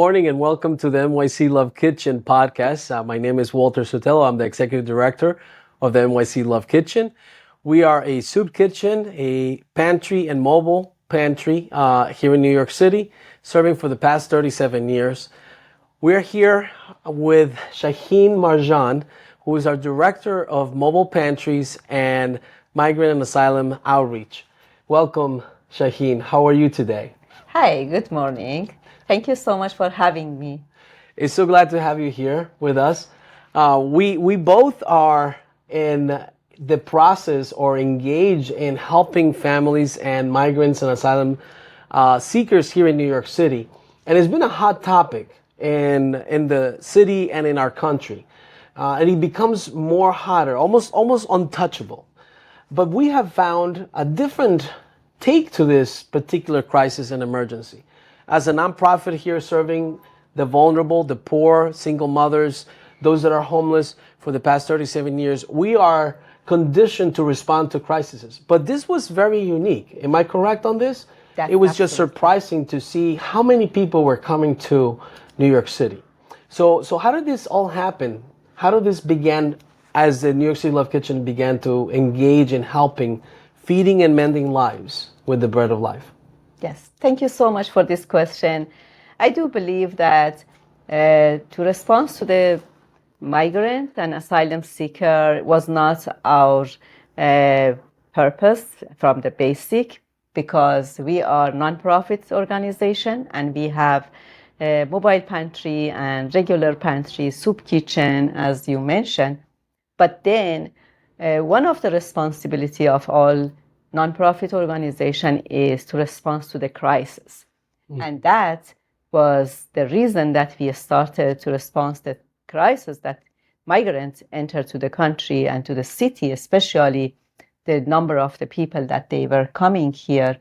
morning and welcome to the NYC Love Kitchen Podcast. My name is Walter Sotelo. I'm the Executive Director of the NYC Love Kitchen. We are a soup kitchen, a pantry and mobile pantry here in New York City, serving for the past 37 years. We're here with Shahin Marjan, who is our Director of Mobile Pantries and Migrant and Asylum Outreach. Welcome, Shahin. How are you today? Hi, good morning. Thank you so much for having me. It's so glad to have you here with us. We both are in the process or engaged in helping families and migrants and asylum seekers here in New York City. And it's been a hot topic in the city and in our country. And it becomes more hotter, almost untouchable. But we have found a different take to this particular crisis and emergency. As a nonprofit here serving the vulnerable, the poor, single mothers, those that are homeless for the past 37 years, we are conditioned to respond to crises. But this was very unique. Am I correct on this? That's it was just absolutely. surprising to see how many people were coming to New York City. So how did this all happen? How did this begin as the New York City Love Kitchen began to engage in helping, feeding and mending lives with the bread of life? Yes, thank you so much for this question. I do believe that to respond to the migrant and asylum seeker was not our purpose from the basic, because we are nonprofit organization and we have mobile pantry and regular pantry, soup kitchen, as you mentioned. But then one of the responsibility of all nonprofit organization is to respond to the crisis. And that was the reason that we started to respond to the crisis that migrants enter to the country and to the city, especially the number of the people that they were coming here.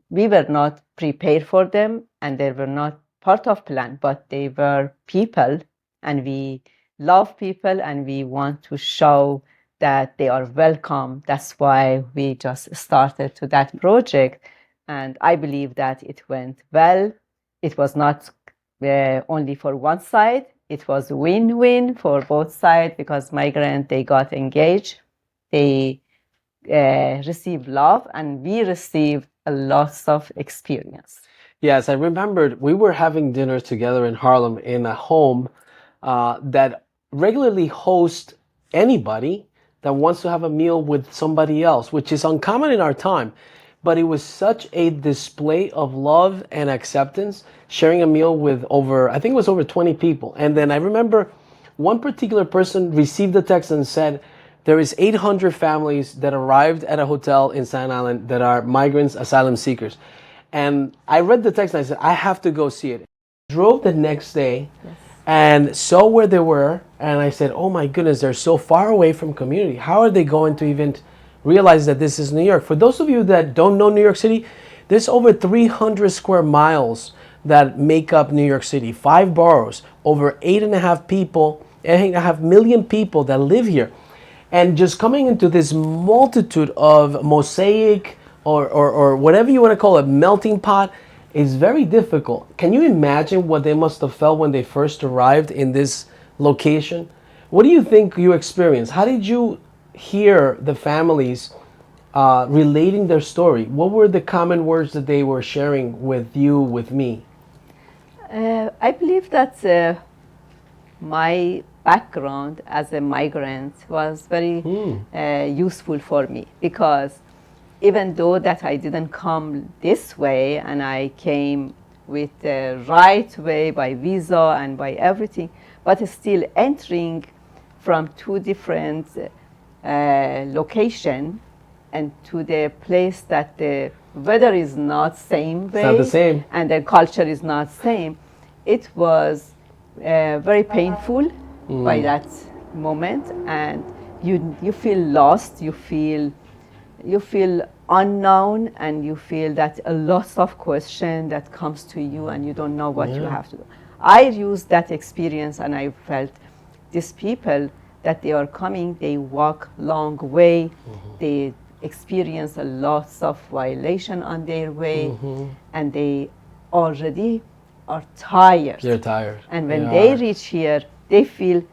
We were not prepared for them and they were not part of plan, but they were people and we love people and we want to show that they are welcome. That's why we just started to that project. And I believe that it went well. It was not only for one side. It was win-win for both sides because migrants, they got engaged. They received love and we received a lot of experience. Yes, I remembered we were having dinner together in Harlem in a home that regularly hosts anybody that wants to have a meal with somebody else, which is uncommon in our time. But it was such a display of love and acceptance, sharing a meal with I think it was over 20 people. And then I remember one particular person received a text and said, there is 800 families that arrived at a hotel in Staten Island that are migrants, asylum seekers. And I read the text and I said, I have to go see it. I drove the next day. Yes. And saw where they were, and I said, oh my goodness, they're so far away from community. How are they going to even realize that this is New York? For those of you that don't know New York City, there's over 300 square miles that make up New York City, 5 boroughs, over 8.5 million people that live here. And just coming into this multitude of mosaic or whatever you want to call it, melting pot, is very difficult. Can you imagine what they must have felt when they first arrived in this location? What do you think you experienced? How did you hear the families relating their story? What were the common words that they were sharing with you, with me? I believe that my background as a migrant was very useful for me, because even though that I didn't come this way and I came with the right way by visa and by everything, but still entering from two different locations and to the place that the weather is not same way, It's not the same. and the culture is not same, it was very painful by that moment, and you feel lost, you feel unknown, and you feel that a lot of question that comes to you and you don't know what you have to do. I used that experience and I felt these people that they are coming, they walk long way, they experience a lot of violation on their way, and they already are tired. They're tired. And when They they are. reach here, they feel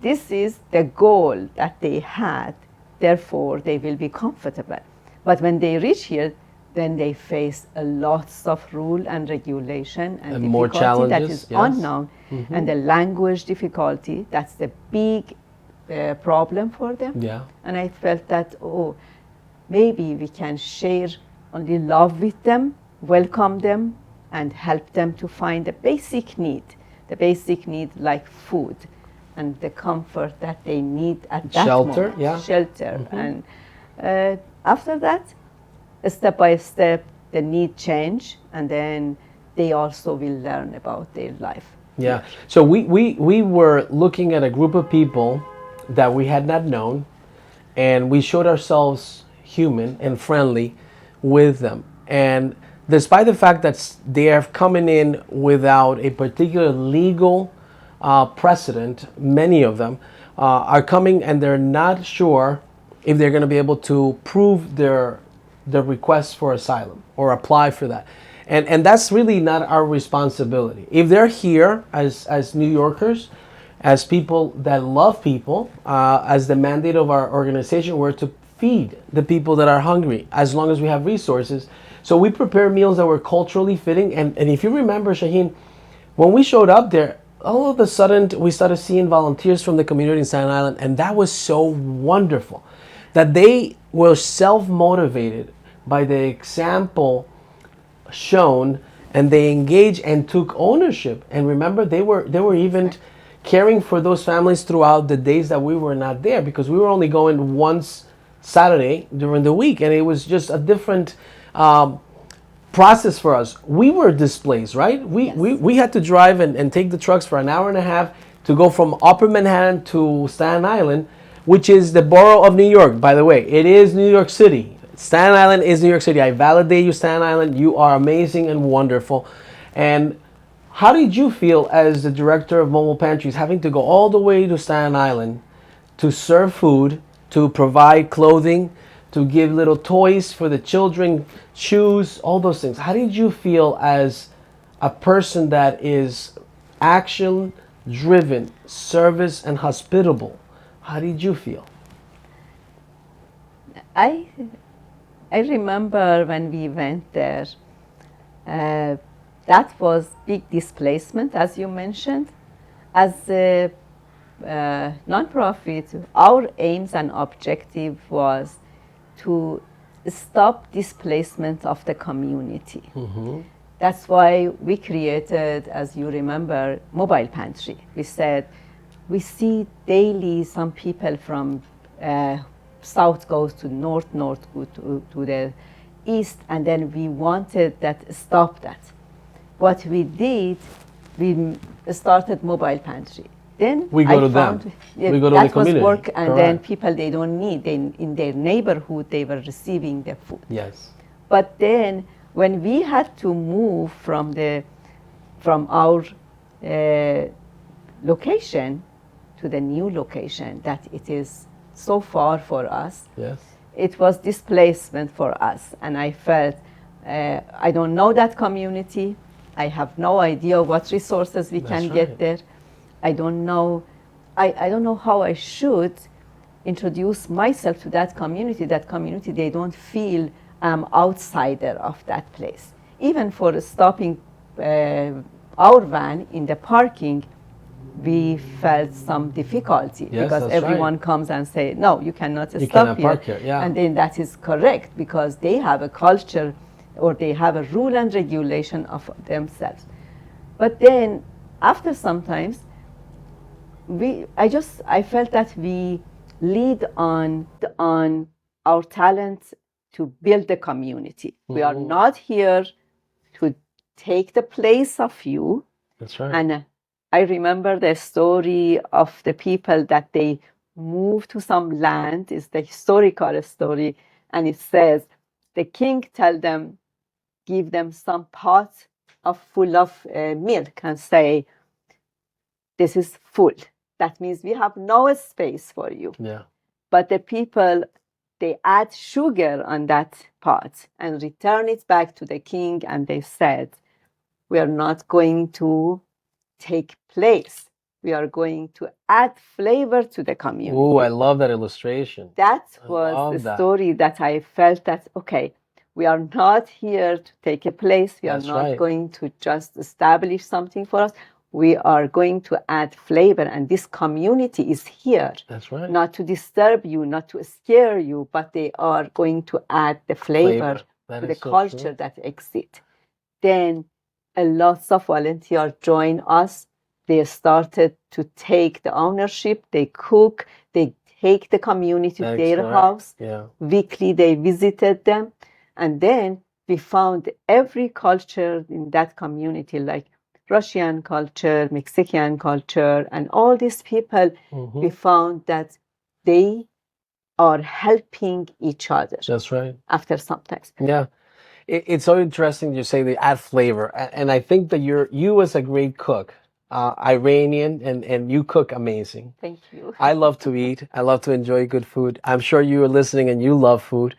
this is the goal that they had, therefore they will be comfortable. But when they reach here, then they face a lots of rule and regulation and more difficulty that challenges, is yes. unknown, and the language difficulty, that's the big problem for them. Yeah. And I felt that, oh, maybe we can share only love with them, welcome them, and help them to find the basic need like food and the comfort that they need at that Shelter, moment. yeah. Shelter. And after that, step by step, the need change, and then they also will learn about their life. Yeah. So we were looking at a group of people that we had not known, and we showed ourselves human and friendly with them. And despite the fact that they are coming in without a particular legal precedent, many of them are coming and they're not sure if they're going to be able to prove their request for asylum or apply for that. And that's really not our responsibility. If they're here as New Yorkers, as people that love people, as the mandate of our organization, we're to feed the people that are hungry as long as we have resources. So we prepare meals that were culturally fitting. And if you remember, Shahin, when we showed up there, all of a sudden we started seeing volunteers from the community in Staten Island. And that was so wonderful that they were self-motivated by the example shown, and they engaged and took ownership. And remember, they were even caring for those families throughout the days that we were not there, because we were only going once Saturday during the week, and it was just a different process for us. We were displaced, right? We had to drive and take the trucks for an hour and a half to go from Upper Manhattan to Staten Island, which is the borough of New York, by the way. It is New York City. Staten Island is New York City. I validate you, Staten Island. You are amazing and wonderful. And how did you feel as the director of Mobile Pantries, having to go all the way to Staten Island to serve food, to provide clothing, to give little toys for the children, shoes, all those things? How did you feel as a person that is action-driven, service, and hospitable? How did you feel? I remember when we went there, that was big displacement, as you mentioned. As a nonprofit, our aims and objective was to stop displacement of the community. That's why we created, as you remember, Mobile Pantry. We said, we see daily some people from south goes to north go to the east, and then we wanted that stop that. What we did, we started Mobile Pantry. Then We go to them. We go to the that was community. work, and Correct. then people they don't need, in their neighborhood they were receiving the food. Yes. But then when we had to move from our location to the new location, that it is so far for us, Yes. it was displacement for us. And I felt, I don't know that community. I have no idea what resources we can That's get right. there. I don't know how I should introduce myself to that community. That community, they don't feel I'm outsider of that place. Even for stopping our van in the parking, we felt some difficulty, Yes, because that's everyone right. comes and say, no, you cannot You stop cannot here. park here, yeah. And then that is correct, because they have a culture or they have a rule and regulation of themselves. But then after sometimes, I felt that we lead on our talent to build the community. We are not here to take the place of you. That's right. And I remember the story of the people that they moved to some land. It's the historical story, and it says the king tell them, give them some pot full of milk, and say, this is full. That means we have no space for you. Yeah. But the people, they add sugar on that pot and return it back to the king, and they said, We are not going to take place. We are going to add flavor to the community. Ooh, I love that illustration. That I was the love that. story that I felt that, okay, we are not here to take a place. We are That's not right. going to just establish something for us. We are going to add flavor. And this community is here That's right. not to disturb you, not to scare you, but they are going to add the flavor That to the is so culture true. that exists. Then a lots of volunteers joined us. They started to take the ownership. They cook. They take the community to That's their correct. house. Yeah. Weekly, they visited them. And then we found every culture in that community, like Russian culture, Mexican culture, and all these people, we found that they are helping each other That's right. after some time. Yeah. It's so interesting you say they add flavor. And I think that you as a great cook, Iranian, and you cook amazing. Thank you. I love to eat. I love to enjoy good food. I'm sure you are listening and you love food.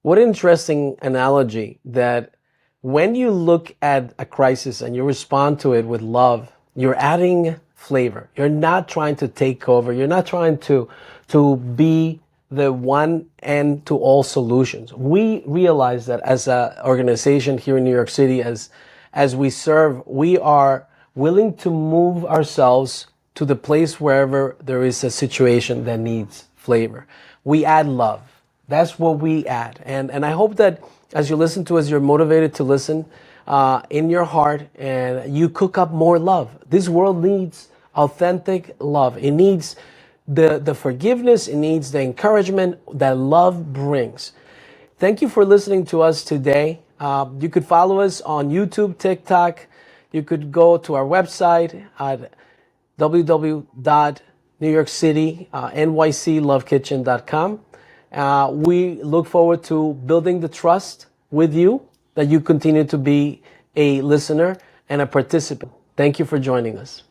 What an interesting analogy that when you look at a crisis and you respond to it with love, you're adding flavor. You're not trying to take over. You're not trying to be the one end to all solutions. We realize that as an organization here in New York City, as we serve, we are willing to move ourselves to the place wherever there is a situation that needs flavor. We add love. That's what we add. And I hope that as you listen to us, you're motivated to listen in your heart and you cook up more love. This world needs authentic love. It needs the forgiveness. It needs the encouragement that love brings. Thank you for listening to us today. You could follow us on YouTube, TikTok. You could go to our website at www.newyorkcitynyclovekitchen.com. We look forward to building the trust with you that you continue to be a listener and a participant. Thank you for joining us.